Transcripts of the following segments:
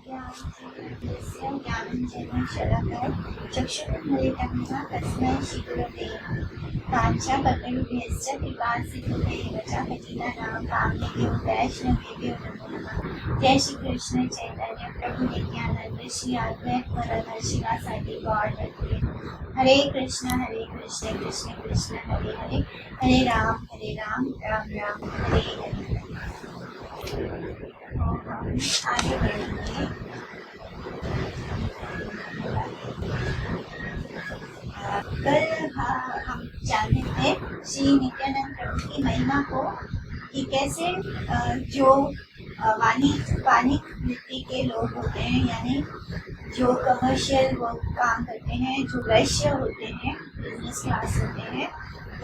यस्य ज्ञानञ्जनं शलाकया चक्षुरुन्मीलितं तस्मै श्रीगुरवे काञ्चीभ्यश्च कृपासिन्धुभ्येव च पतितानां पावनेभ्यो वैष्णवेभ्यो नमो नमः। जय श्री कृष्ण चैतन्य प्रभु नित्यानंद श्री अद्वैत गदाधर शिवासादि गौर भक्तवृंद। हरे कृष्ण कृष्ण कृष्ण हरे हरे, हरे राम राम राम हरे हरे। आगे बढ़ेंगे। कल हम जानते थे श्री नित्यानंद प्रभु की महिमा को कि कैसे जो वाणिज्य वृत्ति के लोग होते हैं, यानी जो कमर्शियल वर्क काम करते हैं, जो वैश्य होते हैं, बिजनेस क्लास होते हैं,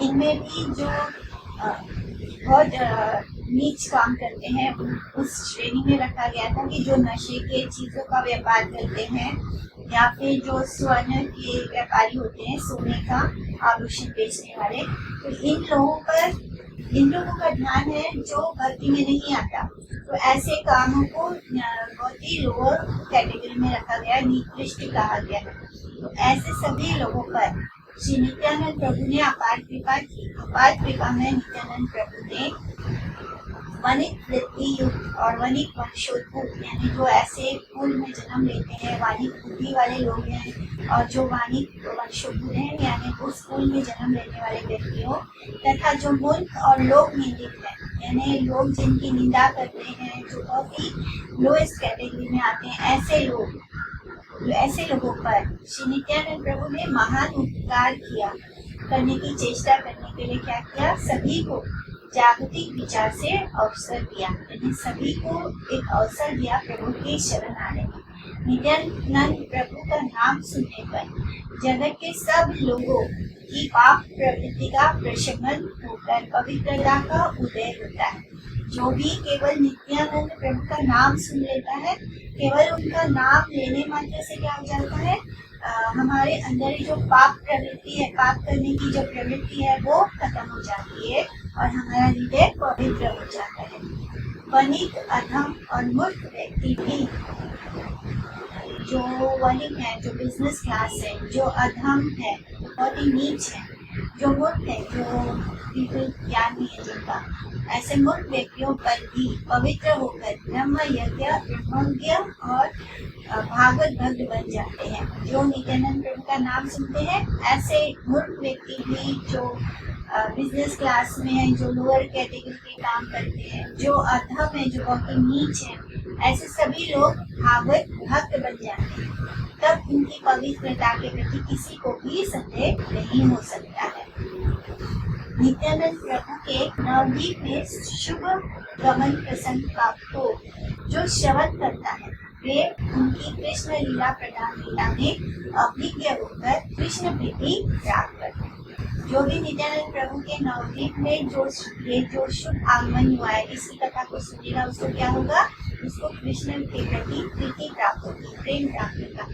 इनमें भी जो बहुत नीच काम करते हैं उस श्रेणी में रखा गया था कि जो नशे के चीजों का व्यापार करते हैं या फिर जो स्वर्ण के व्यापारी होते हैं, सोने का आभूषण बेचने वाले, तो इन लोगों का ध्यान है जो भक्ति में नहीं आता। तो ऐसे कामों को बहुत ही लोअर कैटेगरी में रखा गया, निकृष्ट कहा गया। तो ऐसे सभी लोगों पर श्री नित्यानंद प्रभु ने अपार कृपा की। अपार कृपा में नित्यानंद प्रभु ने वणिक वृत्ति युक्त और वणिक वंशोद्भूत, यानी जो ऐसे कुल में जन्म लेते हैं, वाणिक बुद्धि वाले लोग हैं, और जो वाणिक वंशोद्भूत हैं, यानी उस कुल में जन्म लेने वाले व्यक्तियों, तथा जो मूर्ख और लोक निंदित हैं, यानी लोग जिनकी निंदा करते हैं, जो बहुत ही लोएस्ट कैटेगरी में आते हैं, ऐसे लोगों पर श्री नित्यानंद प्रभु ने महान उपकार किया। करने की चेष्टा करने के लिए क्या किया? सभी को जागतिक विचार से अवसर दिया, यानी सभी को एक अवसर दिया प्रभु की शरण आने में। नित्यानंद प्रभु का नाम सुनने पर जगत के सब लोगों की पाप प्रवृत्ति का प्रशमन होकर पवित्रता का उदय होता है। जो भी केवल नित्यानंद प्रभु का नाम सुन लेता है, केवल उनका नाम लेने मात्र से क्या हो जाता है? हमारे अंदर जो पाप प्रवृत्ति है, पाप करने की जो प्रवृत्ति है, वो खत्म हो जाती है और हमारा हृदय पवित्र हो जाता है। वणिक, अधम और मूर्ख व्यक्ति भी, जो वणिक है, जो बिजनेस क्लास है, जो अधम है, बहुत ही नीच है, जो मूर्ख है, जो बिल्कुल ज्ञान नहीं है जिनका, ऐसे मूर्ख व्यक्तियों पर भी पवित्र होकर ब्रह्म यज्ञ, ब्रह्मज्ञ और भागवत भक्त बन जाते हैं। जो नित्यानंद प्रभु का नाम सुनते हैं, ऐसे मूर्ख व्यक्ति भी जो बिजनेस क्लास में है, जो लोअर कैटेगरी के काम करते हैं, जो अधम है, जो बहुत ही नीच है, ऐसे सभी लोग भागवत भक्त बन जाते हैं। तब उनकी पवित्रता के प्रति किसी को भी संदेह नहीं हो सकता है। नित्यानंद प्रभु के नवद्वीप में शुभ गमन प्रसंग प्राप्त हो, जो श्रवण करता है, वे उनकी कृष्ण लीला प्रदान लीला में अभिज्ञ होकर कृष्ण प्रीति प्राप्त करते हैं। जो भी नित्यानंद प्रभु के नवद्वीप में जो शुभ आगमन हुआ है, इसकी कथा को सुनेगा, उसको क्या होगा? उसको कृष्ण के प्रति प्रीति प्राप्त होगी, प्रेम प्राप्त होगा।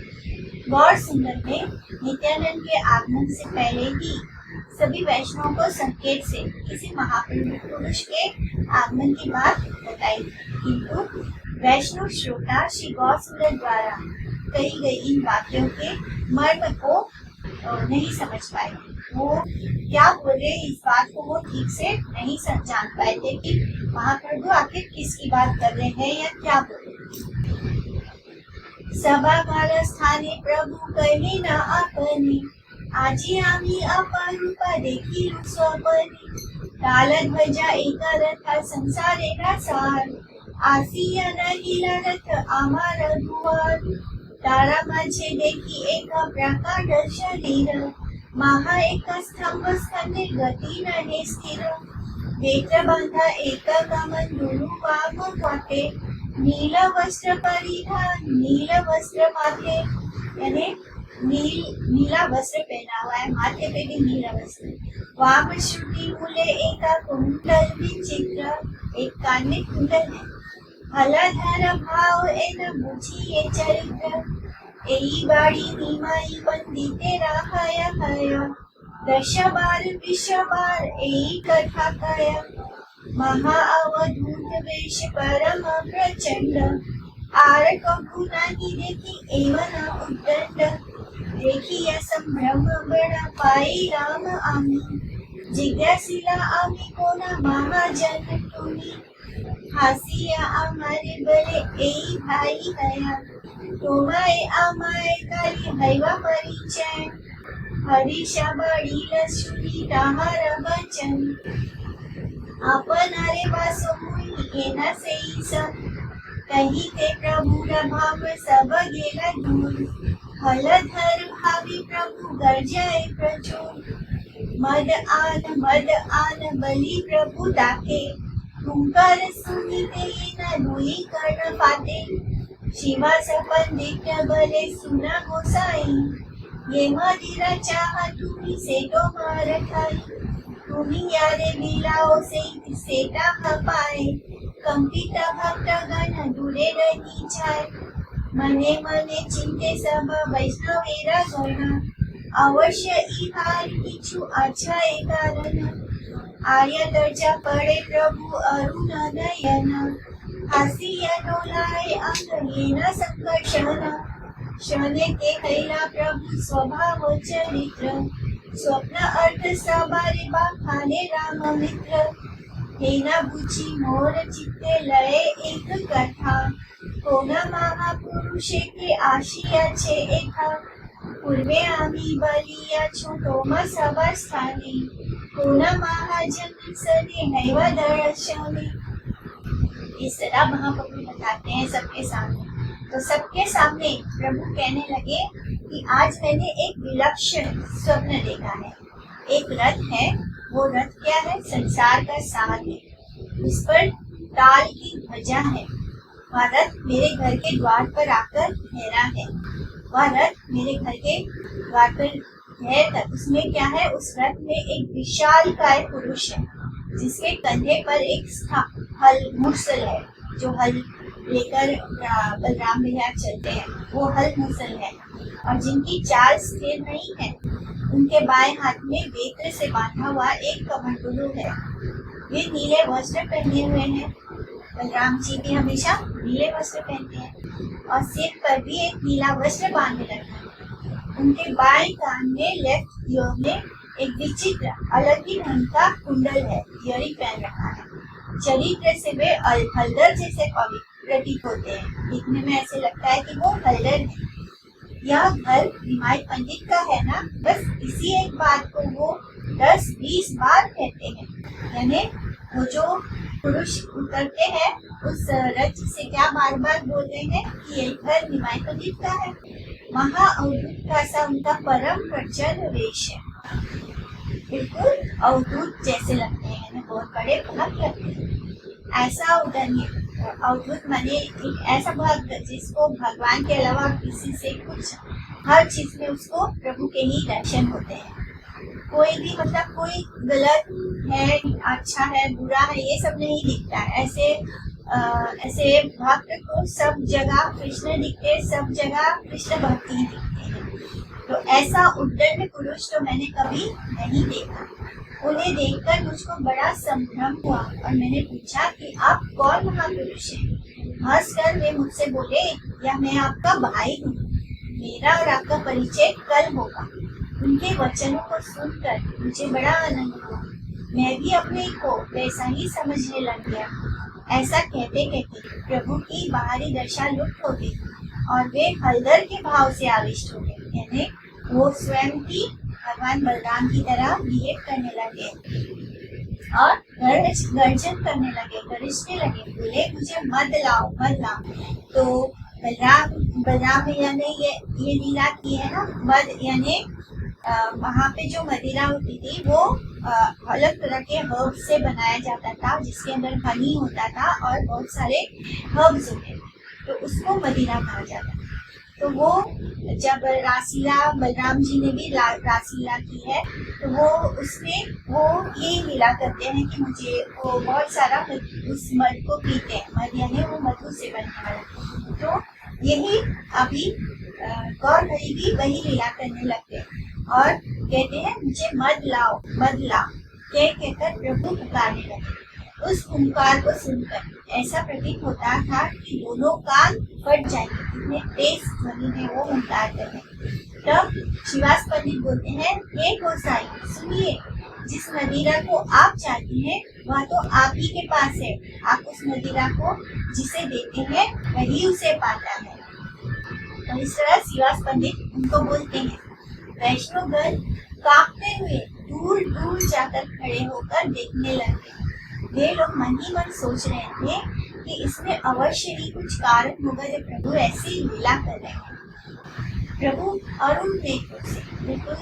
गौर सुंदर में नित्यानंद के आगमन से पहले ही सभी वैष्णवों को संकेत से किसी महापुरुष के आगमन की बात बताई, किंतु वैष्णव श्रोता श्री गौर सुंदर द्वारा कही गई इन वाक्यों के मर्म को नहीं समझ पाए। वो क्या बोल रहे, इस बात को वो ठीक से नहीं जान पाए थे कि महाप्रभु आखिर किसकी बात कर रहे हैं या क्या बोल रहे। सभागार स्थाने प्रभु कहे ना अपनी, आजी आम्ही अपरूपा देखील स्वपनी, तालध्वजा एका रथा संसारेला सार, आसिया राहिला रथ आम्हा रघुवर, तारा माझे देखी एका प्रकांड शरीर, महा एका स्तंभ स्कंदे गती नहे स्थिर, वेत्र बांधा एका गमन दुनु वाम वाटे, नील वस्त्र परिधान नील वस्त्र माथे, यानी नीला वस्त्र पहना हुआ है, माथे पे भी नीला वस्त्र। वाम श्रुति मूले एका कुंडल विचित्र, एक कान में कुंडल है। हलाधार भाव एन बुझिए चरित्र, एई बाड़ी निमाई बंदिते राहाया हया, 10 बार 20 बार एई कथा कया, महा अवधूत वेश परम प्रचंड, आर कभू नाही देखी एवन उद्दंड देखिया संभ्रम बळा पायी राम आम्ही जिज्ञासिला आम्ही कोणा महाजन तुम्ही हासिया आमारे बरे एई भाई हया तोमाए आमाए काली हैवा परिचय हरीशा बळीला शुनी राहार वचन आपणारे वासमुनी येना सेईस कही ते प्रभुरा भाव सब गेला दूर हलधर भावी प्रभु गर्जाए प्रचुर मद आन बली प्रभु दाखे हुंकार सुनिते न दुई कर्ण फाते शिवा संबंधित बले सुना गोसाई ये मदिरा चाहा तुम्ही सेटो मार खाई तुम्ही यारे बिलाओ से सेटा हपाए कंपित भक्त गण दुरे रही छाय मने मने चिंते सब वैष्णवेरा गण अवश्य इहार किछु अच्छा कारण आर्य दर्जा पड़े प्रभु अरुण नयन हासिया डोलाए अंग येना संकर्षण शने के कैला प्रभु स्वभाव चरित्र स्वप्न अर्थ सबारे बाखाने राम मित्र हेना बुची मोर चित्ते लये एक कथा कोना महापुरुषे के आशिया छे एका पूर्वे आम्ही बलिया छोटोमा सभा स्थानी कोना महाजन सने हैवा दर्शनी। इस तरह महाप्रभु बताते हैं सबके सामने। तो सबके सामने प्रभु कहने लगे कि आज मैंने एक विलक्षण स्वप्न देखा है। एक रथ है, वो रथ क्या है? संसार का सार है। उस पर ताल की ध्वजा है। वह रथ मेरे घर के द्वार पर आकर ठहरा है। वह रथ मेरे घर के द्वार पर है तक उसमें क्या है? उस रथ में एक विशाल काय पुरुष है जिसके कंधे पर एक हल मुसल है। जो हल लेकर बलराम भैया चलते हैं वो हल मुसल है। और जिनकी चाल स्थिर नहीं है उनके बाएं हाथ में बेत्र से बांधा हुआ एक कमंडलू है। वे नीले वस्त्र पहने हुए हैं। बलराम जी भी हमेशा नीले वस्त्र पहनते हैं और सिर पर भी एक नीला वस्त्र बांधे रखा है। उनके बाएं कान में लेफ्ट ईयर में एक विचित्र अलग ही ढंग का कुंडल है, इयरिंग पहन रखा है। चरित्र से वे हलदर जैसे प्रतीत होते हैं। दिखने में ऐसे लगता है कि वो हलदर है। यह घर निमाई पंडित का है ना, बस इसी एक बात को वो 10-20 बार कहते हैं। यानी वो जो पुरुष उतरते हैं उस रथ से क्या बार बार बोल रहे हैं कि ये घर निमाई पंडित का है। महा अवधूत का सा उनका परम प्रचंड वेश है। बिल्कुल अवधूत जैसे लगते हैं, बहुत बड़े भक्त लगते हैं। ऐसा अवधूत माने ऐसा भक्त जिसको भगवान के अलावा किसी से कुछ हर चीज में उसको प्रभु के ही दर्शन होते हैं। कोई भी मतलब कोई गलत है, अच्छा है, बुरा है, ये सब नहीं दिखता है। ऐसे भक्त को सब जगह कृष्ण दिखते, सब जगह कृष्ण भक्ति ही दिखते हैं। तो ऐसा उद्दंड पुरुष तो मैंने कभी नहीं देखा। उन्हें देखकर मुझको बड़ा संभ्रम हुआ और मैंने पूछा कि आप कौन महापुरुष हैं? हंसकर वे मुझसे बोले, या मैं आपका भाई हूँ। मेरा और आपका परिचय कल होगा। उनके वचनों को सुनकर मुझे बड़ा आनंद हुआ। मैं भी अपने को वैसा ही समझने लग गया। ऐसा कहते कहते प्रभु की बाहरी दशा लुप्त हो गई और वे हलदर के भाव से आविष्ट हो गए। यानी वो स्वयं ही भगवान बलराम की तरह बिहेव करने लगे और गर्जन करने लगे, गरजने लगे। बोले, मुझे मद लाओ, मद लाओ। तो बलराम भैया ने ये लीला की है ना। मद यानी वहाँ पे जो मदिरा होती थी वो अलग तरह के हर्ब से बनाया जाता था, जिसके अंदर हनी होता था और बहुत सारे हर्ब्स होते थे, तो उसको मदिरा कहा जाता था। तो वो जब रासलीला बलराम जी ने भी रासलीला की है, तो वो उसमें वो ये लीला करते हैं कि मुझे वो बहुत सारा उस मध को पीते हैं। मध यानी वो मधु से बनने वाला। तो यही अभी गौर हरि भी वही लीला करने लगते हैं और कहते हैं, मुझे मद लाओ, मद लाओ, कहकर प्रभु पुकारने लगे। उस पुकार को सुनकर ऐसा प्रतीत होता था कि दोनों कान फट जाएंगे, इतने तेज ध्वनि में वो उतारते हैं। तब श्रीवास पंडित बोलते हैं, हे गोसाई सुनिए, जिस मदिरा को आप चाहती हैं वह तो आप ही के पास है। आप उस मदिरा को जिसे देते हैं वही उसे पाता है। तो इस तरह श्रीवास पंडित उनको बोलते हैं। वैष्णवगण कांपते हुए दूर दूर जाकर खड़े होकर देखने लगे। वे लोग मन ही मन सोच रहे थे कि इसमें अवश्य ही कुछ कारण होगा जब प्रभु ऐसी लीला कर रहे हैं। प्रभु अरुण नेत्रों से, बिल्कुल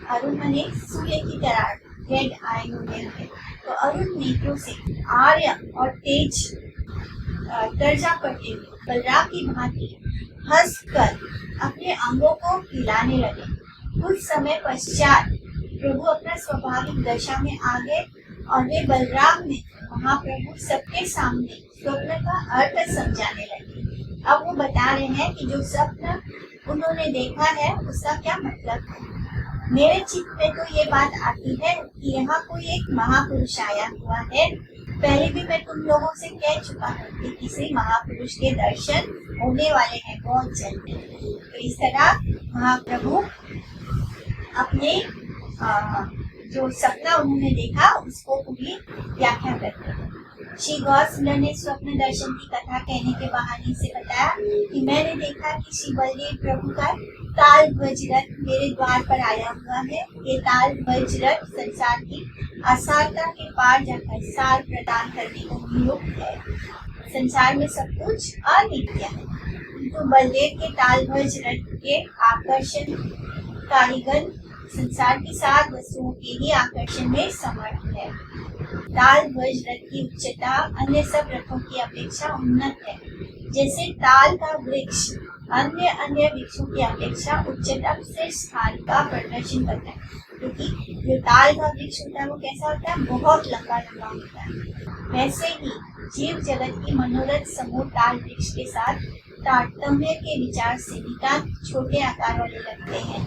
अरुण मने सूर्य की तरह रेड आई हुए हैं, तो अरुण नेत्रों से आर्य और तेज दर्जा पड़ते हुए बलराम की भांति हंसकर अपने अंगों को हिलाने लगे। कुछ समय पश्चात प्रभु अपना स्वाभाविक दशा में आ गए और वे बलराम ने महाप्रभु सबके सामने स्वप्न का अर्थ समझाने लगे। अब वो बता रहे हैं कि जो स्वप्न उन्होंने देखा है उसका क्या मतलब है। मेरे चित्त में तो ये बात आती है कि यहाँ कोई एक महापुरुष आया हुआ है। पहले भी मैं तुम लोगों से कह चुका हूँ कि किसी महापुरुष के दर्शन होने वाले हैं बहुत जल्द। तो इस तरह महाप्रभु अपने जो सपना उन्होंने देखा उसको भी व्याख्या करते हैं। श्री गौर सुंदर ने स्वप्न दर्शन की कथा कहने के बहाने से बताया कि मैंने देखा कि श्री बलदेव प्रभु का ताल ध्वज रथ मेरे द्वार पर आया हुआ है। ये ताल ध्वज रथ संसार की असारता के पार जाकर सार प्रदान करने को नियुक्त है। संसार में सब कुछ अनित्य है, तो बलदेव के ताल ध्वज रथ के आकर्षण कारीगर संसार की सात वस्तुओं के ही आकर्षण में समर्थ है। ताल ध्वज रथ की उच्चता अन्य सब रथों की अपेक्षा उन्नत है। जैसे ताल का वृक्ष अन्य अन्य वृक्षों की अपेक्षा उच्चता से स्थान का प्रदर्शन करता है, क्योंकि जो ताल का वृक्ष होता है वो कैसा होता है, बहुत लंबा लंबा होता है। वैसे ही जीव जगत की मनोरथ समूह ताल वृक्ष के साथ तारतम्य के विचार से नितांत छोटे आकार वाले लगते हैं।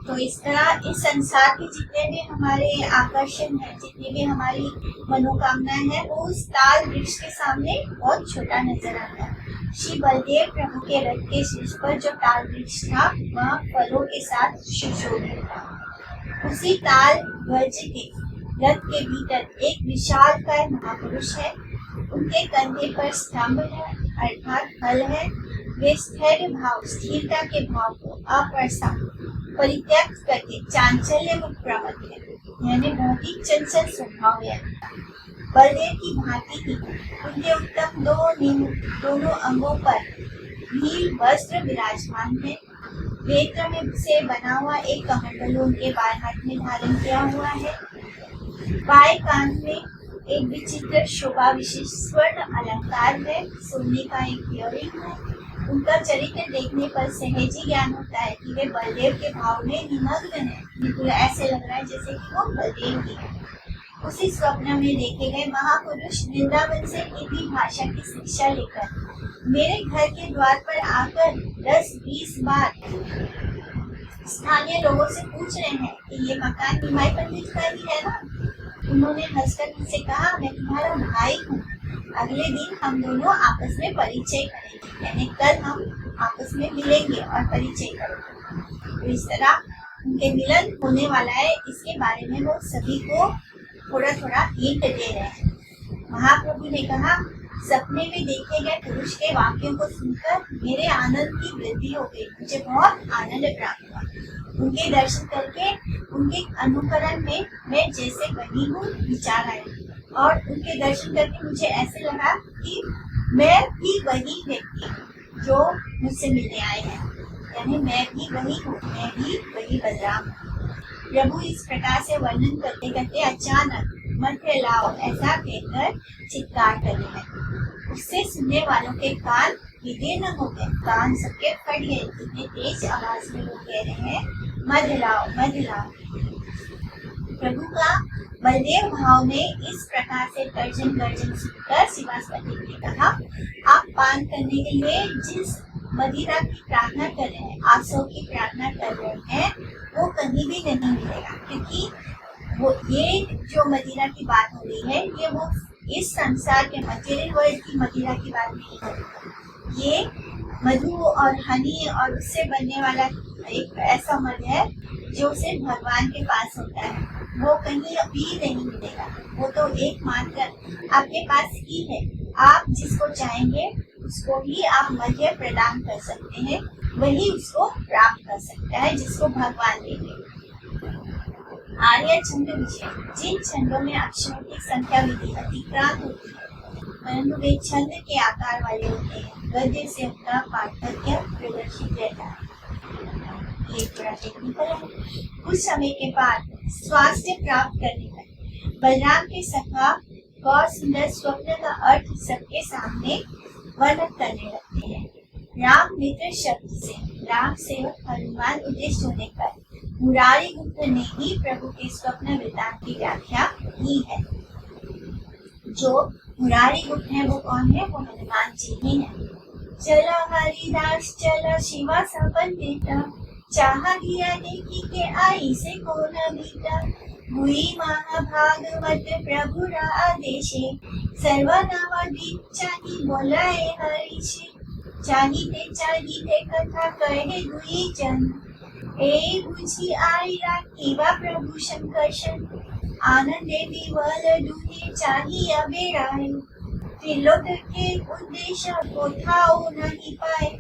तो इस तरह इस संसार के जितने भी हमारे आकर्षण है, जितनी भी हमारी मनोकामनाएं हैं, वो उस ताल वृक्ष के सामने बहुत छोटा नजर आता है। श्री बलदेव प्रभु के रथ के शीर्ष पर जो ताल वृक्ष था वह फलों के साथ सुशोभित था। उसी ताल ध्वज के रथ के भीतर एक विशालकाय महापुरुष है। उनके कंधे पर स्तंभ है अर्थात हल है। वे स्थैर्य भाव, स्थिरता के भाव को अप्रसा परित्यक्त करके चांचल्य में प्रमत है, यानी बहुत ही चंचल स्वभाव है। बलदेव की भांति ही उनके उत्तम दोनों अंगों पर नील वस्त्र विराजमान है। वेत्र में से बना हुआ एक कमंडल उनके बाएं हाथ में धारण किया हुआ है। बाएं कान में एक विचित्र शोभा विशिष्ट स्वर्ण अलंकार है। सोने का एक इयररिंग है। उनका चरित्र देखने पर सहज ही ज्ञान होता है कि वे बलदेव के भाव में निमग्न हैं। बिल्कुल ऐसे लग रहा है जैसे कि वो बलदेव ही है। उसी स्वप्न में देखे गए महापुरुष वृंदावन से हिंदी भाषा की शिक्षा लेकर मेरे घर के द्वार पर आकर 10-20 बार स्थानीय लोगों से पूछ रहे हैं कि ये मकान निमाई पंडित का ही है ना। उन्होंने हंसकर मुझसे कहा, मैं तुम्हारा भाई हूँ। अगले दिन हम दोनों आपस में परिचय करेंगे, यानी कल हम आपस में मिलेंगे और परिचय करेंगे। तो इस तरह उनके मिलन होने वाला है, इसके बारे में वो सभी को थोड़ा थोड़ा हिंट दे रहे हैं। महाप्रभु ने कहा, सपने में देखे गए पुरुष के वाक्यों को सुनकर मेरे आनंद की वृद्धि हो गई। मुझे बहुत आनंद प्राप्त हुआ। उनके दर्शन करके उनके अनुकरण में मैं जैसे बनी हूँ विचार आया, और उनके दर्शन करके मुझे ऐसे लगा कि मैं भी वही व्यक्ति जो मुझसे मिलने आए हैं, यानी मैं भी वही हूँ, मैं भी वही बलराम हूँ। प्रभु इस प्रकार से वर्णन करते करते अचानक मध्य लाओ ऐसा कहकर चित्कार करने लगे। उससे सुनने वालों के कान विदीर्ण हो गए, कान सबके फट गए। इतने तेज आवाज में लोग कह रहे हैं, मध्य लाओ मध्य लाओ। प्रभु का बलदेव भाव में इस प्रकार से गर्जन सुनकर श्रीवास पंडित ने कहा, आप पान करने के लिए जिस मदिरा की प्रार्थना कर रहे हैं, आसो की प्रार्थना कर रहे हैं, वो कहीं भी नहीं मिलेगा, क्योंकि वो ये जो मदिरा की बात हो रही है ये वो इस संसार के मटेरियल वर्ल्ड की मदिरा की बात नहीं करता। ये मधु और हनी और उससे बनने वाला एक ऐसा मद है जो सिर्फ भगवान के पास होता है, वो कहीं भी नहीं मिलेगा। वो तो एकमात्र आपके पास ही है। आप जिसको चाहेंगे उसको ही आप मध्य प्रदान कर सकते हैं, वही उसको प्राप्त कर सकता है जिसको भगवान देंगे। आर्य छंद विषय, जिन छंदों में अक्षरों की संख्या विधि अतिक्रांत होती है परंतु वे छंद के आकार वाले होते हैं, गद्य से उनका पार्थक्य प्रदर्शित रहता है। ये थोड़ा टेक्निकल है। कुछ समय के बाद स्वास्थ्य प्राप्त करने पर बलराम के सखा गौर सुंदर स्वप्न का अर्थ सबके सामने वर्णन करने लगते हैं। राम मित्र शब्द से राम सेवक हनुमान उद्देश्य होने पर मुरारी गुप्त ने ही प्रभु के स्वप्न वृत्तांत की व्याख्या की है। जो मुरारी गुप्त है वो कौन है? वो हनुमान जी ही है। चला हरिदास चला शिवा संबंधिता, चाहा दिया देखी के आई से को न बीता, हुई महाभागवत प्रभु आदेशे, सर्वनामादीप चाही बोलाए हरिषे, चाहिए कथा कहे दुई जन, ए बुझी आई राखीवा प्रभु शंकरशन, आनंदे विवल दुहे चाहिए बेड़ाए, त्रिलोक के उद्देश्य को थाओ नहीं पाए,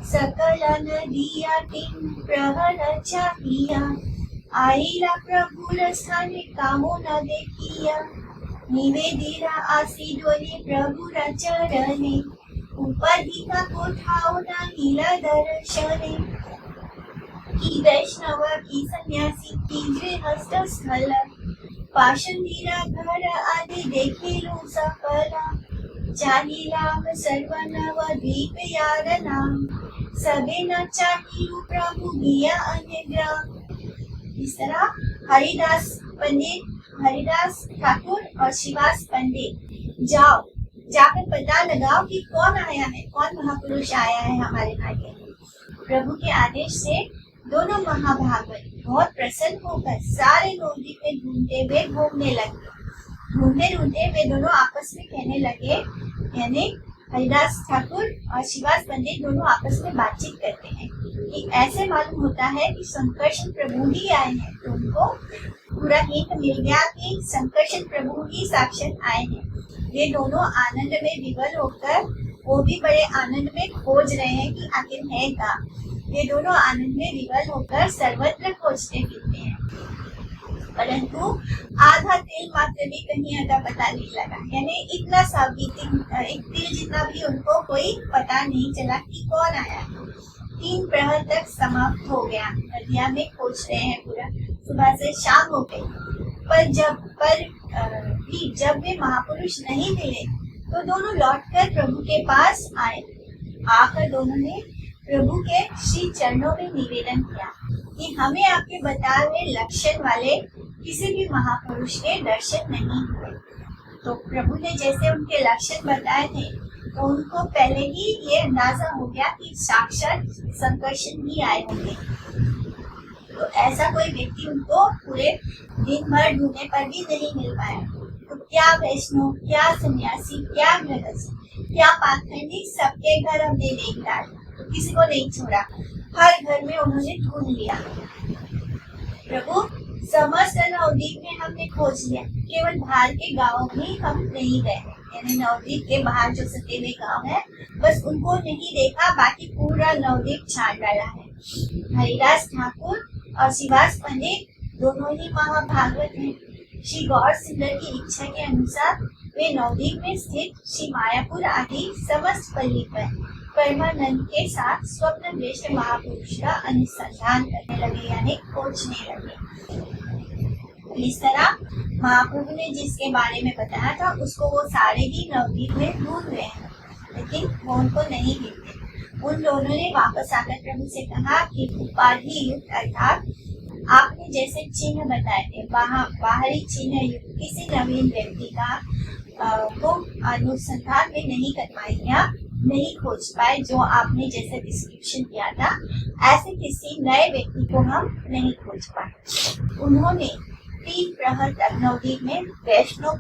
सकल नदिया तीन प्रहर चाहिया, आईला प्रभु स्थान कामो न देखिया, निवेदिरा आसी डोले प्रभु चरणे, उपाधि का कोठाओ न हिला दर्शने, की वैष्णव की सन्यासी की गृहस्थ स्थल, पाषंडीरा घर आदि देखे लो सफला, चाही लाभ सर्वनव द्वीप यार नाम, सबे न चाहिए प्रभु गिया अन्य ग्राम। इस तरह हरिदास ठाकुर और शिवास पंडित जाकर पता लगाओ कि कौन आया है, कौन महापुरुष आया है हमारे भाग्य में। प्रभु के आदेश से दोनों महाभागवत बहुत प्रसन्न होकर सारे नवद्वीप में ढूंढते हुए घूमने लगे। ढूंढते वे दोनों आपस में कहने लगे, यानी हरिदास ठाकुर और शिवास पंडित दोनों आपस में बातचीत करते हैं कि ऐसे मालूम होता है कि संकर्षण प्रभु ही आए हैं। तो उनको पूरा हिंट मिल गया कि संकर्षण प्रभु ही साक्षात आए हैं। वे दोनों आनंद में विवल होकर वो भी बड़े आनंद में खोज रहे हैं कि आखिर है क्या। वे दोनों आनंद में विवल होकर सर्वत्र खोजते फिरते हैं, परंतु आधा तिल मात्र भी कहीं अगर पता नहीं लगा, यानी इतना सा भी एक तिल जितना भी उनको कोई पता नहीं चला कि कौन आया। 3 प्रहर तक समाप्त हो गया, नदिया में खोज रहे हैं पूरा, सुबह से शाम हो गई। पर जब वे महापुरुष नहीं मिले तो दोनों लौटकर प्रभु के पास आए। आकर दोनों ने प्रभु के श्री चरणों में निवेदन किया कि हमें आपके बताए हुए लक्षण वाले किसी भी महापुरुष के दर्शन नहीं हुए। तो प्रभु ने जैसे उनके लक्षण बताए थे तो उनको पहले ही ये अंदाजा हो गया कि साक्षात संकर्षण ही आए होंगे। तो ऐसा कोई व्यक्ति उनको पूरे दिन भर ढूंढने पर भी नहीं मिल पाया। तो क्या वैष्णव, क्या सन्यासी, क्या गृहस्थ, क्या पाखंडी, सबके घर हमने देख डाला, तो किसी को नहीं छोड़ा। हर घर में उन्होंने ढूंढ लिया। प्रभु समस्त नवद्वीप में हमने खोज लिया, केवल बाहर के गांव भी हम नहीं गए, यानी नवद्वीप के बाहर जो सटे हुए गाँव है बस उनको नहीं देखा, बाकी पूरा नवद्वीप छान डाला है। हरिदास ठाकुर और शिवास पंडित दोनों ही महाभागवत हैं। श्री गौर सुंदर की इच्छा के अनुसार वे नवद्वीप में स्थित श्री मायापुर आदि समस्त पल्ली पर परमानंद के साथ स्वप्न दृष्ट महापुरुष का अनुसंधान करने लगे, यानी खोजने लगे। इस तरह महाप्रभु ने जिसके बारे में बताया था उसको वो सारे ही नवद्वीप में ढूंढ रहे हैं, लेकिन वो उनको नहीं मिलते। उन दोनों ने वापस आकर प्रभु से कहा कि उपाधि युक्त अर्थात आपने जैसे चिन्ह बताए थे, बाहरी चिन्ह युक्त किसी नवीन व्यक्ति का वो अनुसंधान में नहीं कर पाए या नहीं खोज पाए, जो आपने जैसे डिस्क्रिप्शन दिया था ऐसे किसी नए व्यक्ति को हम नहीं खोज पाए। उन्होंने 3 प्रहर तक नवद्वीप में वैष्णव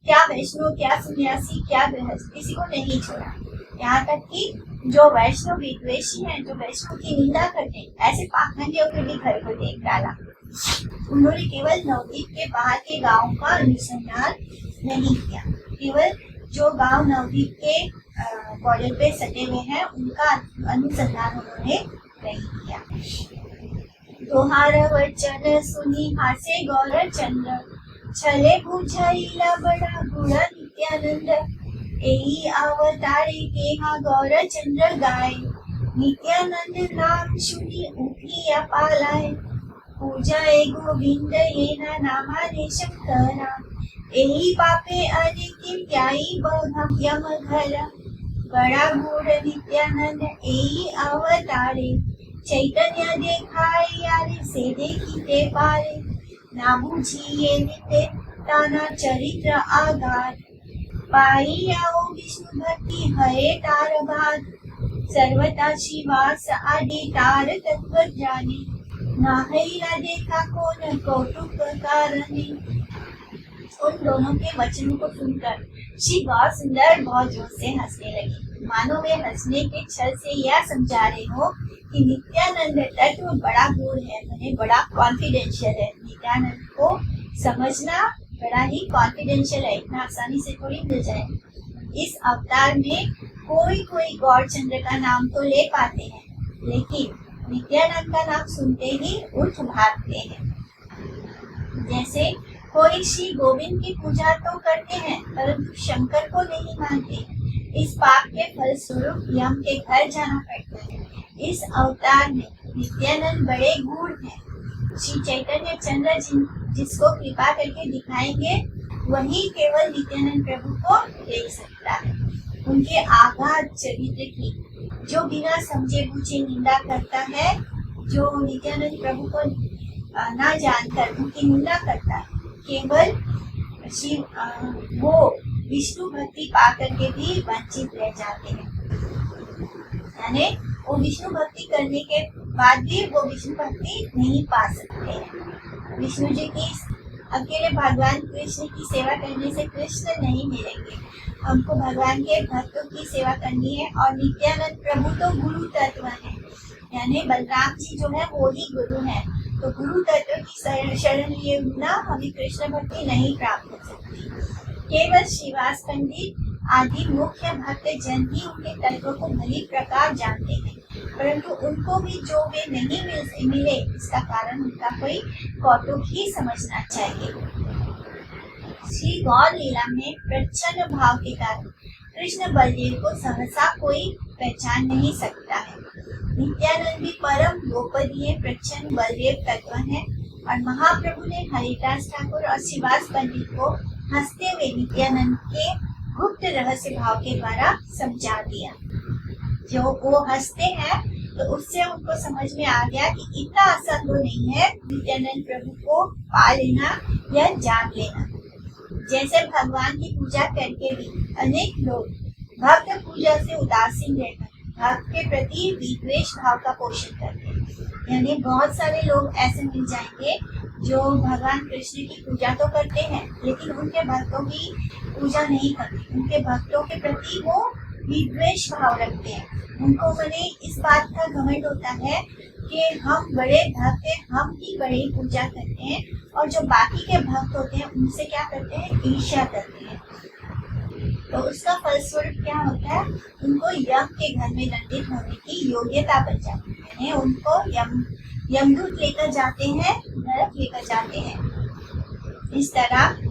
क्या वैष्णव, क्या सन्यासी, क्या गृहस्थ, किसी को नहीं छोड़ा। यहाँ तक कि जो वैष्णव विद्वेषी हैं, जो वैष्णव की निंदा करते हैं, ऐसे पाखंडियों के भी घर को देख डाला। उन्होंने केवल नवद्वीप के बाहर के गांव का अनुसंधान नहीं किया, केवल जो गांव नवद्वीप के बॉर्डर पे सटे हुए हैं उनका अनुसंधान उन्होंने नहीं किया। दोहार वचन सुनी हासे गौर चंद्र, छले बुझाइला बड़ा गुड़ा नित्यानंद। एही अवतारे के हा गौर चंद्र गाय, नित्यानंद नाम सुनी उठी अपालाय। पूजाए गोविंद येना नामाने शंकरा, एही पापे अनेक त्याई बघम यम घरा। बड़ा गूढ़ नित्यानंद एही अवतारे, चैतन्य देखाय यारे से देखीते पारे। ना बुझिए नित्य ताना चरित्र आगार, पाई आओ विष्णु भक्ति हरे तार बाद। सर्वता शिवास आदि तार तत्व जाने, ना हैला देखा कौन कौतुक कारणे। उन दोनों के वचनों को सुनकर श्री गौर सुंदर बहुत जोर से हंसने लगी, मानो वे हंसने के छल से यह समझा रहे हो कि नित्यानंद तत्व बड़ा गूढ़ है, उन्हें बड़ा कॉन्फिडेंशियल है। नित्यानंद को समझना बड़ा ही कॉन्फिडेंशियल है, इतना आसानी से थोड़ी मिल जाए। इस अवतार में कोई कोई गौरचंद्र का नाम तो ले पाते हैं, लेकिन नित्यानंद का नाम सुनते ही उठ भागते हैं। जैसे कोई श्री गोविंद की पूजा तो करते हैं परंतु शंकर को नहीं मानते। इस पाप के फलस्वरूप यम के घर जाना पड़ता है। इस अवतार में नित्यानंद बड़े गूढ़ हैं। श्री चैतन्य चंद्र जिसको कृपा करके दिखाएंगे वही केवल नित्यानंद प्रभु को देख सकता है। उनके आगाध चरित्र की जो बिना समझे बूझे निंदा करता है, जो नित्यानंद प्रभु को ना जानकर उनकी निंदा करता है, केवल वो विष्णु भक्ति पा करके भी वंचित रह जाते हैं। यानी वो विष्णु भक्ति करने के बाद भी वो विष्णु भक्ति नहीं पा सकते हैं। विष्णु जी की अकेले भगवान कृष्ण की सेवा करने से कृष्ण नहीं मिलेंगे, हमको भगवान के भक्तों की सेवा करनी है। और नित्यानंद प्रभु तो गुरु तत्व है, यानी बलराम जी जो है वो ही गुरु है, तो गुरु तत्व की शरण लिए बिना हमें कृष्ण भक्ति नहीं प्राप्त हो सकती। केवल श्रीवास पंडित आदि मुख्य भक्त जन ही उनके तत्व को भली प्रकार जानते हैं, परंतु उनको भी जो वे नहीं मिले इसका कारण उनका कोई कौतुक ही समझना चाहिए। श्री गौर लीला में प्रच्छन्न भाव के कारण कृष्ण बलदेव को सहसा कोई पहचान नहीं सकता है। नित्यानंद भी परम गोपनीय प्रच्छन्न बलदेव तत्व है और महाप्रभु ने हरिदास ठाकुर और श्रीवास पंडित को हंसते हुए नित्यानंद के गुप्त रहस्य भाव के द्वारा समझा दिया। जो वो हंसते हैं तो उससे उनको समझ में आ गया कि इतना आसान तो नहीं है नित्यानंद प्रभु को पा लेना या जान लेना। जैसे भगवान की पूजा करके भी अनेक लोग भक्त पूजा से उदासीन रहकर भक्त के प्रति विद्वेष भाव का पोषण करते हैं। यानी बहुत सारे लोग ऐसे मिल जाएंगे जो भगवान कृष्ण की पूजा तो करते हैं लेकिन उनके भक्तों की पूजा नहीं करते, उनके भक्तों के प्रति वो विद्वेष भाव रखते हैं। उनको बड़े इस बात का घमंड होता है कि हम बड़े भक्त हैं, हम ही बड़ी पूजा करते हैं, और जो बाकी के भक्त होते हैं उनसे क्या करते हैं, ईर्ष्या करते हैं। तो उसका फलस्वरूप क्या होता है, उनको यम के घर में दंडित होने की योग्यता बन जाती है, यानी उनको यमदूत लेकर जाते हैं, नरक लेकर जाते हैं। इस तरह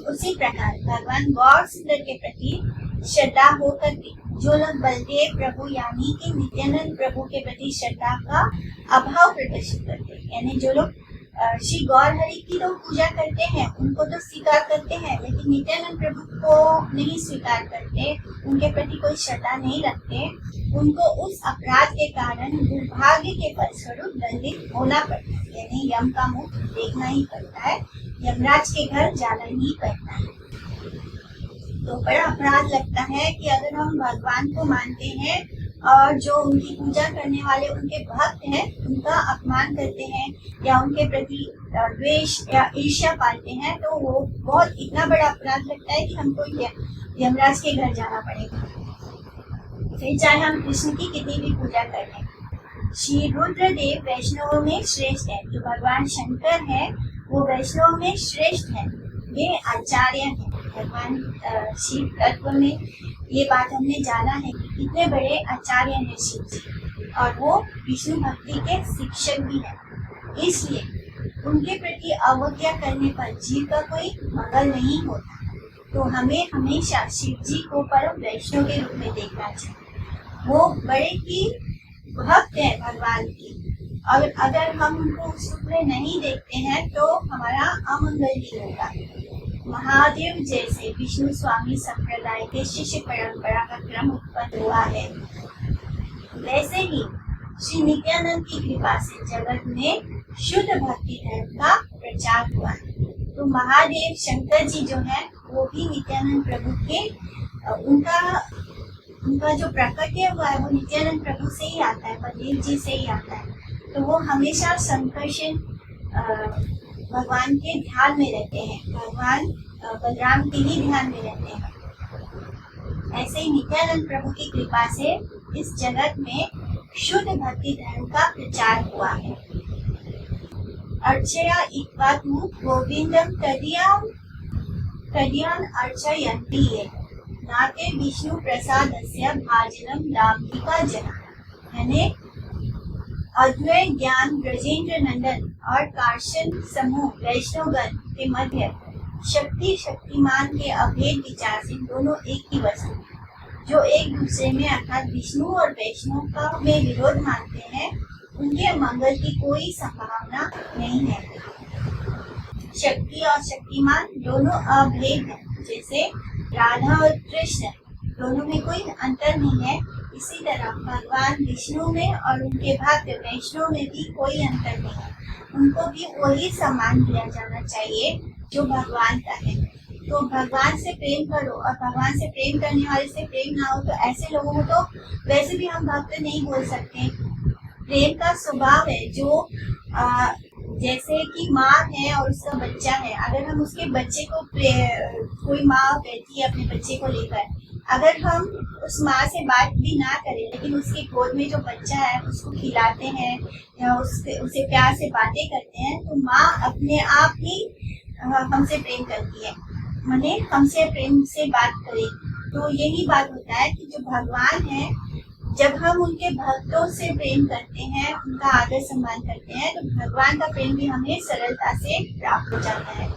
उसी प्रकार भगवान गौर सुंदर के प्रति श्रद्धा होकर भी जो लोग बलदेव प्रभु यानी कि नित्यानंद प्रभु के प्रति श्रद्धा का अभाव प्रदर्शित करते हैं, यानी जो लोग श्री गौर हरि की तो पूजा करते हैं, उनको तो स्वीकार करते हैं, लेकिन नित्यानंद प्रभु को नहीं स्वीकार करते, उनके प्रति कोई श्रद्धा नहीं रखते, उनको उस अपराध के कारण दुर्भाग्य के फलस्वरूप दंडित होना पड़ता है, यानी यम का मुख देखना ही पड़ता है, यमराज के घर जाना ही पड़ता है। तो बड़ा अपराध लगता है कि अगर हम भगवान को मानते हैं और जो उनकी पूजा करने वाले उनके भक्त हैं उनका अपमान करते हैं या उनके प्रति द्वेष या ईर्ष्या पालते हैं, तो वो बहुत इतना बड़ा अपराध लगता है कि हमको यमराज के घर जाना पड़ेगा। फिर चाहे हम कृष्ण की कितनी भी पूजा कर लें। श्री रुद्रदेव वैष्णवों में श्रेष्ठ है। जो भगवान शंकर है वो वैष्णव में श्रेष्ठ है, वे आचार्य हैं। भगवान शिव तत्व में ये बात हमने जाना है कि कितने बड़े आचार्य हैं शिव जी, और वो विष्णु भक्ति के शिक्षक भी हैं। इसलिए उनके प्रति अवज्ञा करने पर जीव का कोई मंगल नहीं होता। तो हमें हमेशा शिव जी को परम वैष्णव के रूप में देखना चाहिए। वो बड़े ही भक्त हैं भगवान की, और अगर हम उनको उस रूप में नहीं देखते हैं तो हमारा अमंगल ही होगा। महादेव जैसे विष्णु स्वामी संप्रदाय के शिष्य परंपरा का क्रम उत्पन्न हुआ है, वैसे ही श्री नित्यानंद की कृपा से जगत में शुद्ध भक्ति धर्म का प्रचार हुआ है। तो महादेव शंकर जी जो है वो भी नित्यानंद प्रभु के उनका जो प्रकट्य हुआ है वो नित्यानंद प्रभु से ही आता है, बलदेव जी से ही आता है। तो वो हमेशा संकर्षण भगवान के ध्यान में रहते हैं, भगवान बलराम के ही ध्यान में रहते हैं। ऐसे ही नित्यानंद प्रभु की कृपा से इस जगत में शुद्ध भक्ति धर्म का प्रचार हुआ है। अर्चया इक्वातु गोविंदम तदियान अर्चयन्ति ये नाते विष्णु प्रसादस्य भाजनम दाम्भिका जना। यानी अद्वैत ज्ञान ब्रजेंद्र नंदन और कार्शन समूह वैष्णवगण के मध्य शक्तिमान के अभेद विचार से दोनों एक ही वस्तु, जो एक दूसरे में अर्थात विष्णु और वैष्णव का में विरोध मानते हैं, उनके मंगल की कोई संभावना नहीं है। शक्ति और शक्तिमान दोनों अभेद हैं, जैसे राधा और कृष्ण दोनों में कोई अंतर नहीं है। इसी तरह भगवान विष्णु में और उनके भक्त वैष्णव में भी कोई अंतर नहीं है। उनको भी वही सम्मान दिया जाना चाहिए जो भगवान का है। तो भगवान से प्रेम करो, और भगवान से प्रेम करने वाले से प्रेम ना हो तो ऐसे लोगों को तो वैसे भी हम भक्त नहीं बोल सकते। प्रेम का स्वभाव है जो जैसे कि माँ है और उसका बच्चा है, अगर हम उसके बच्चे को कोई माँ कहती है अपने बच्चे को लेकर, अगर हम उस माँ से बात भी ना करें लेकिन उसके गोद में जो बच्चा है उसको खिलाते हैं या उसे प्यार से बातें करते हैं, तो माँ अपने आप ही हमसे प्रेम करती है, माने हमसे प्रेम से बात करे। तो यही बात होता है कि जो भगवान है, जब हम उनके भक्तों से प्रेम करते हैं, उनका आदर सम्मान करते हैं, तो भगवान का प्रेम भी हमें सरलता से प्राप्त हो जाता है।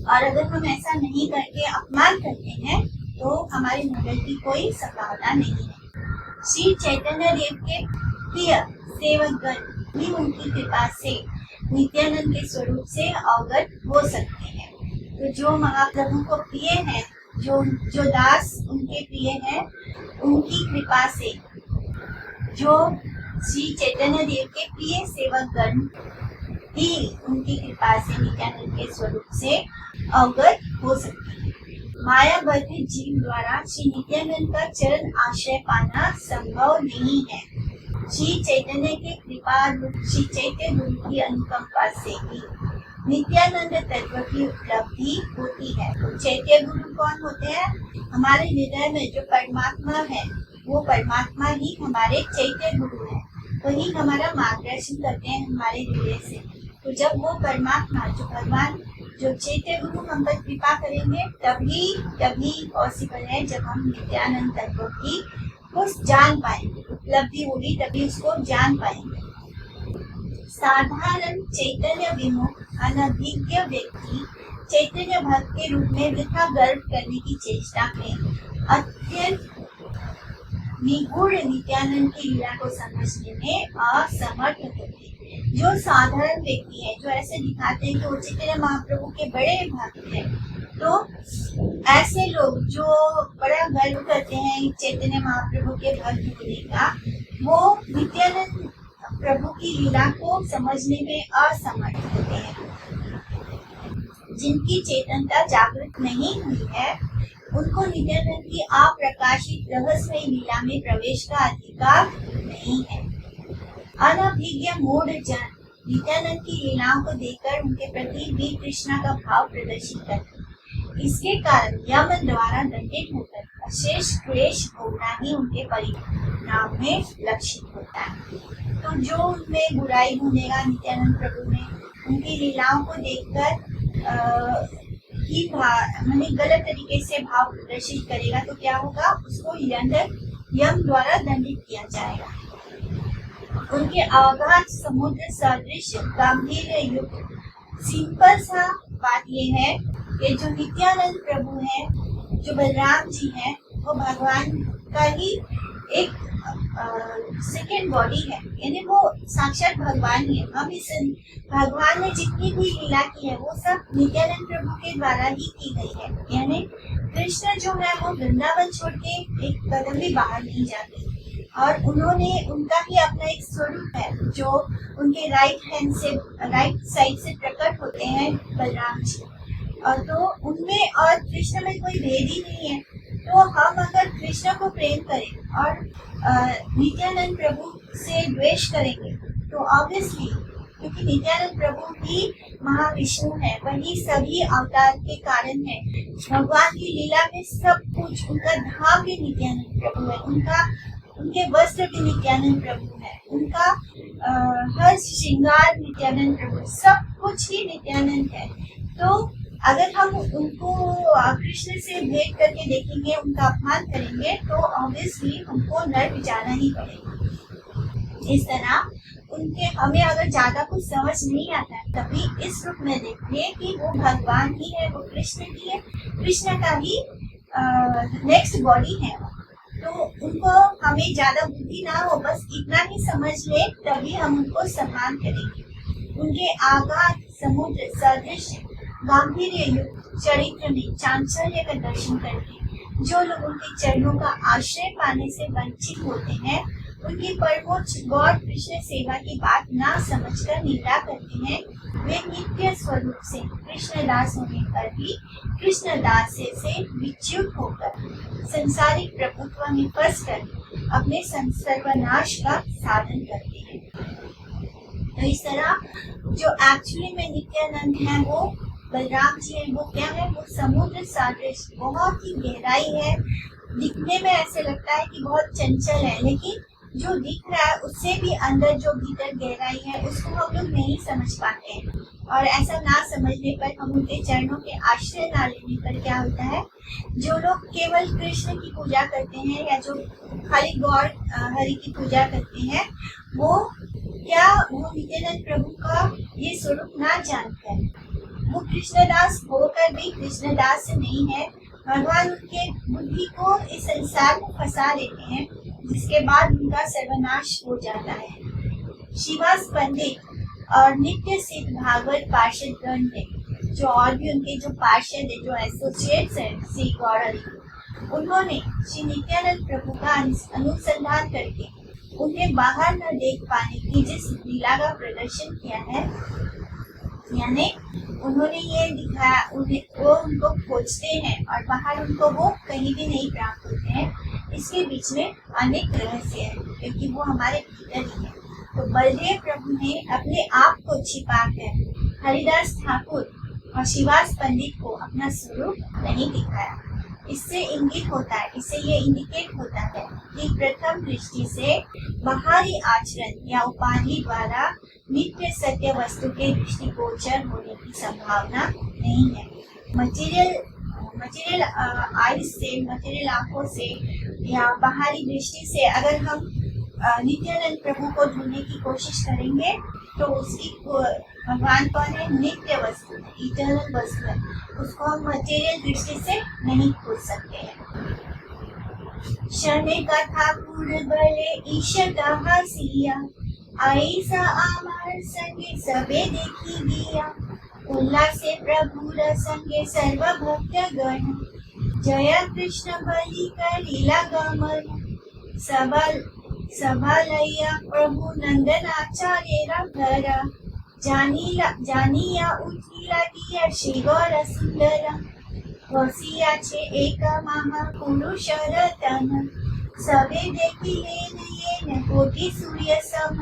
और अगर हम ऐसा नहीं करके अपमान करते हैं तो हमारे मंगल की कोई संभावना नहीं है। श्री चैतन्य देव के प्रिय सेवकगण भी उनकी कृपा से नित्यानंद के स्वरूप से अवगत हो सकते हैं। तो जो महाप्रभु को प्रिय है, जो दास उनके प्रिय है, उनकी कृपा से जो श्री चैतन्य देव के प्रिय सेवकगण ही उनकी कृपा से नित्यानंद के स्वरूप से अवगत हो सकते हैं। माया बद्ध जीव द्वारा श्री नित्यानंद का चरण आश्रय पाना संभव नहीं है। श्री चैतन्य के कृपा श्री चैत्य गुरु की अनुकंपा से ही नित्यानंद तत्व की उपलब्धि होती है। तो चैत्य गुरु कौन होते हैं? हमारे हृदय में जो परमात्मा है, वो परमात्मा ही हमारे चैत्य गुरु है, वही हमारा मार्गदर्शन करते हैं हमारे हृदय से। तो जब वो परमात्मा जो भगवान जो चैत्य गुरु हम पर कृपा करेंगे, तभी पॉसिबल है जब हम नित्यानंद तत्व की कुछ जान पाएंगे, उपलब्धि होगी तभी उसको जान पाएंगे। साधारण चैतन्य विमुख अनभिज्ञ व्यक्ति चैतन्य भक्त के रूप में वृथा गर्व करने की चेष्टा में अत्यंत निगूढ़ नित्यानंद की लीला को समझने में असमर्थ होते हैं। जो साधारण व्यक्ति है, जो ऐसे दिखाते हैं कि वो चैतन्य महाप्रभु के बड़े भक्त हैं, तो ऐसे लोग जो बड़ा गर्व करते हैं चैतन्य महाप्रभु के भक्त होने का, वो नित्यानंद प्रभु की लीला को समझने में असमर्थ होते हैं। जिनकी चेतनता जागृत नहीं हुई है, उनको नित्यानंद की अप्रकाशित रहस्यमय लीला में प्रवेश का अधिकार नहीं है। अनभिज्ञ मूढ़ जन नित्यानंद की लीलाओं को देखकर उनके प्रति भी कृष्णा का भाव प्रदर्शित करते। इसके कारण यमन द्वारा दंडित होकर अशेष क्लेश भोगना ही उनके परिणाम में लक्षित होता है। तो जो उनमें बुराई ढूंढेगा नित्यानंद प्रभु में, उनकी लीलाओं को देखकर ही मैंने गलत तरीके से भाव प्रदर्शित करेगा तो क्या होगा, उसको यम द्वारा दंडित किया जाएगा। उनके अगाध समुद्र सदृश गंभीर युक्त सिंपल सा बात ये है कि जो नित्यानंद प्रभु है, जो बलराम जी हैं, वो भगवान का ही एक सेकेंड बॉडी है, यानी वो साक्षात भगवान ही है। हम इस भगवान ने जितनी भी लीला की है वो सब नित्यानंद प्रभु के द्वारा ही की गई है। यानी कृष्ण जो है वो वृंदावन छोड़ के एक कदम भी बाहर नहीं जाते और उन्होंने उनका ही अपना एक स्वरूप है जो उनके राइट साइड से प्रकट होते हैं बलराम जी। और तो उनमें और कृष्ण में कोई भेद ही नहीं है। तो हम अगर कृष्ण को प्रेम करें और नित्यानंद प्रभु से द्वेष करेंगे तो ऑब्वियसली, क्योंकि नित्यानंद प्रभु भी महाविष्णु है, वही सभी अवतार के कारण है। भगवान की लीला में सब कुछ, उनका धाम भी नित्यानंद प्रभु है, उनके वस्त्र भी नित्यानंद प्रभु है, उनका हर श्रृंगार नित्यानंद प्रभु, सब कुछ ही नित्यानंद है। तो अगर हम उनको कृष्ण से भेंट करके देखेंगे, उनका अपमान करेंगे तो ऑब्वियसली हमको नर्क जाना ही पड़ेगा। इस तरह उनके हमें अगर ज्यादा कुछ समझ नहीं आता है तभी इस रूप में देखिए कि वो भगवान ही है, वो कृष्ण ही है, कृष्ण का ही नेक्स्ट बॉडी है। तो उनको हमें ज्यादा बुद्धि ना हो, बस इतना ही समझ ले तभी हम उनको सम्मान करेंगे। उनके आगाध समुद्र सदृश गांधीर्य युक्त चरित्र में चांचल्य का दर्शन करके जो लोग उनके चरणों का आश्रय पाने से वंचित होते हैं, उनकी परमोच्च गौर कृष्ण सेवा की बात ना समझकर निंदा करते हैं, वे नित्य स्वरूप से कृष्णदास होने पर भी कृष्णदास से विच्युत होकर संसारिक प्रभुत्व में फंसकर अपने सर्वनाश का साधन करते हैं। तो इस तरह जो एक्चुअली में नित्यानंद है वो बलराम जी है, वो क्या है, वो समुद्र सदृश, बहुत ही गहराई है। दिखने में ऐसे लगता है कि बहुत चंचल है, लेकिन जो दिख रहा है उससे भी अंदर जो भीतर गहराई है उसको हम लोग नहीं समझ पाते हैं। और ऐसा ना समझने पर, हम उनके चरणों के आश्रय ना लेने पर क्या होता है, जो लोग केवल कृष्ण की पूजा करते हैं या जो खाली गौर हरि की पूजा करते हैं, वो नित्यानंद प्रभु का ये स्वरूप ना जानकर, वो कृष्णदास होकर भी कृष्णदास नहीं है, भगवान उनके बुद्धि को इस संसार में फंसा लेते हैं, जिसके बाद उनका सर्वनाश हो जाता है। श्रीवास पंडित और नित्य सिद्ध भागवत पार्षद गण थे, जो और भी उनके जो पार्षद है, जो एसोसिएट्स है श्री गौर, उन्होंने श्री नित्यानंद प्रभु का अनुसंधान करके उन्हें बाहर न देख पाने की जिस लीला का प्रदर्शन किया है, यानी उन्होंने ये दिखाया, वो उनको खोजते हैं और बाहर उनको वो कहीं भी नहीं प्राप्त होते हैं। इसके बीच में अनेक रहस्य है, क्योंकि वो हमारे भीतर ही है। तो बलदेव प्रभु ने अपने आप को छिपाकर हरिदास ठाकुर और श्रीवास पंडित को अपना स्वरूप नहीं दिखाया। इससे इंगित होता है, इससे ये इंडिकेट होता है कि प्रथम दृष्टि से बाहरी आचरण या उपाधि द्वारा नित्य सत्य वस्तु के दृष्टिगोचर होने की संभावना नहीं है। मटेरियल आईज से, मटेरियल आंखों से या बाहरी दृष्टि से अगर हम नित्यानंद प्रभु को ढूंढने की कोशिश करेंगे तो उसकी भगवान कौन है, नित्य वस्तु, इटर्नल वस्तु है, उसको हम मटेरियल दृष्टि से नहीं खोज सकते हैं। शने का ठाकुर भले ईश्वर कहा सिया, ऐसा आमार संगे सबे देखी दिया, उल्लास से प्रभु संगे सर्व भक्त गण, जय कृष्ण बलि का लीला गमन, सबालैया प्रभु नंदन आचार्य भरा, जानिया उठिला दिया श्री गौर सुंदर, વસિયા છે એક મહાપુરુષ રતન, સવે દેખી લેન કોટી સૂર્ય સમ,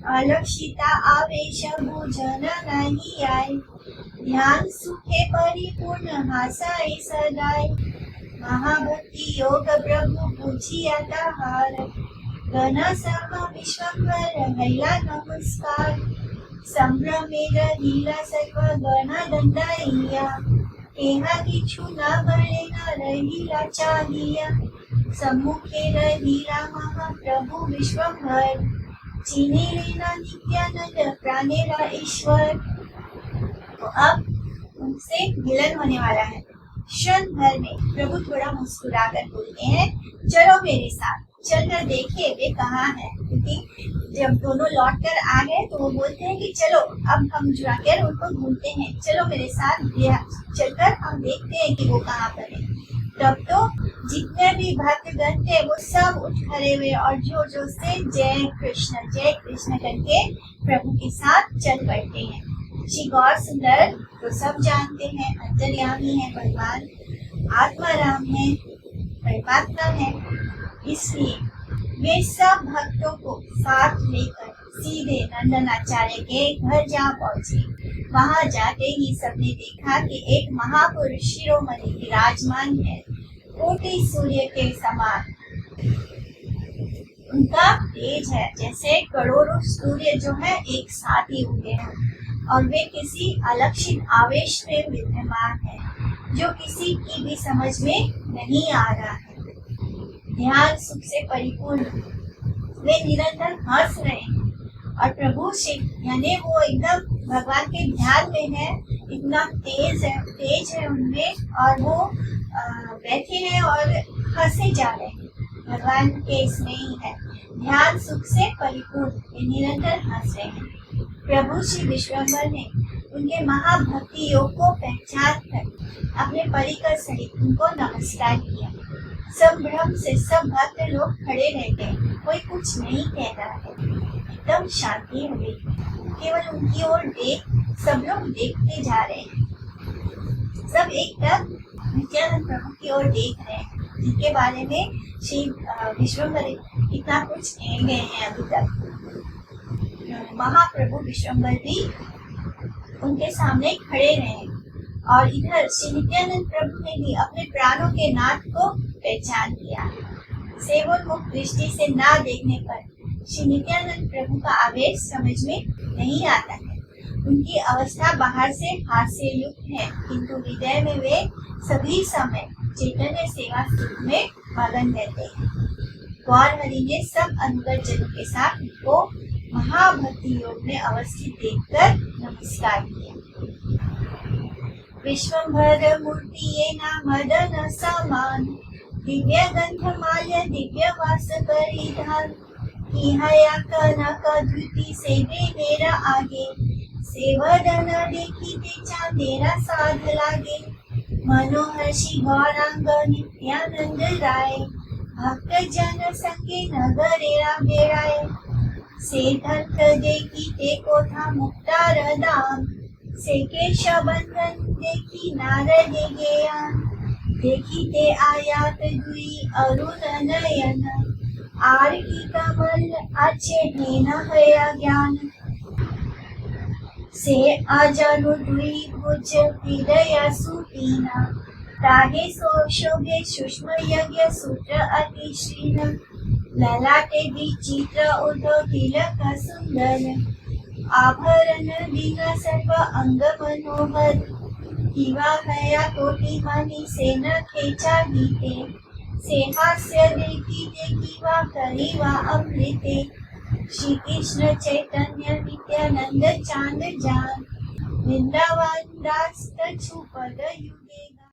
अलक्षिता आवेश भोजन नहीं आए, ध्यान सुखे परिपूर्ण हासाए सदाय, महाभक्ति योग प्रभु पूजिया ताहार, गण सम विश्वंभर हैला नमस्कार, संभ्रमेर लीला सर्व गण दंडाइया, केहा किछु न बळे न रहिला चाहिया, सम्मुखे रहिला महाप्रभु विश्वंभर, चीनी लेना नित्यानंद प्राणेरा ईश्वर। तो अब उनसे मिलन होने वाला है। क्षण भर में प्रभु थोड़ा मुस्कुराकर बोलते हैं, चलो मेरे साथ, चलकर देखिए वे कहाँ हैं। क्योंकि जब दोनों लौट कर आ गए तो वो बोलते हैं कि चलो अब हम जाकर उनको ढूंढते हैं, चलो मेरे साथ चलकर हम देखते हैं कि वो कहाँ पर है। तब तो जितने भी भक्तगण थे वो सब उठ खड़े हुए और जोर जोर से जय कृष्ण करके प्रभु के साथ चल पड़ते हैं। श्री गौर सुंदर तो सब जानते हैं, अंतर्यामी है भगवान, आत्माराम है, परमात्मा है। इसलिए वे सब भक्तों को साथ लेकर सीधे नंदनाचार्य के घर जा पहुंचे। वहां जाते ही सबने देखा कि एक महापुरुष शिरोमणि विराजमान है, कोटि सूर्य के समान। उनका तेज है जैसे करोड़ों सूर्य जो है एक साथ ही उगे हैं, और वे किसी अलक्षित आवेश में विद्यमान है जो किसी की भी समझ में नहीं आ रहा है। ध्यान सुख से परिपूर्ण वे निरंतर हंस रहे हैं, और प्रभु शिव यानी वो एकदम भगवान के ध्यान में है, इतना तेज है उनमें, और वो बैठे हैं और हंसे जा रहे हैं। भगवान के इसमें ही है, ध्यान सुख से परिपूर्ण वे निरंतर हंस रहे हैं। प्रभु श्री विश्वंभर ने उनके महाभक्ति योग को पहचान कर अपने परिकर सहित उनको नमस्कार किया। संभ्रम से सब भक्त लोग खड़े रह गए, कोई कुछ नहीं कह रहा है, एकदम शांति हो गई। केवल उनकी ओर सब लोग देखते जा रहे हैं। सब एक टक नित्यानंद प्रभु की ओर देख रहे हैं, जिनके बारे में श्री विश्वंभर इतना कुछ कह गए हैं अभी तक। महाप्रभु विश्वंभर भी उनके सामने खड़े रहे, और इधर श्री नित्यानंद प्रभु ने भी अपने प्राणों के नाथ को पहचान किया। सेवोन्मुख दृष्टि से ना देखने पर श्री नित्यानंद प्रभु का आवेश समझ में नहीं आता है। उनकी अवस्था बाहर से हास्य युक्त है, किंतु हृदय में वे सभी समय चैतन्य सेवा सुख में मगन रहते हैं। गौर हरि ने सब अनुगत जनों के साथ उनको महाभक्ति योग में अवस्थित देखकर नमस्कार किया। विश्वंभर मूर्ति ना मदन समान, दिव्य गंध माल्य दिव्य वास परिधान, हया कनक धृति सेवे मेरा आगे, सेवदन देखी ते चांदेरा साध लागे, मनोहर श्री गौरांग नित्यानंद राय, भक्त जन संगे नगरेरा बेड़ाए, से धंत देखी ते कोठा मुक्तार दाम, से केश बंधन देखी नारदे ज्ञान, देखी ते आयात दुई अरुण नयन, आर की कमल अच्छे हेन हया ज्ञान, से आजानु दुई भुज हृदय सुपीना, ताहे सो शोभे सूक्ष्म यज्ञ सूत्र अति श्रीन, ललाटे विचित्र उद्धव तिलक सुंदर, आभरण दिन सर्व अंग मनोहर, किवा हया कोटि मणि से न खेचा गीते, से हास्य देखी किवा करीवा अमृते, श्री कृष्ण चैतन्य नित्यानंद चांद जान, वृंदावन दास छुपद युगे।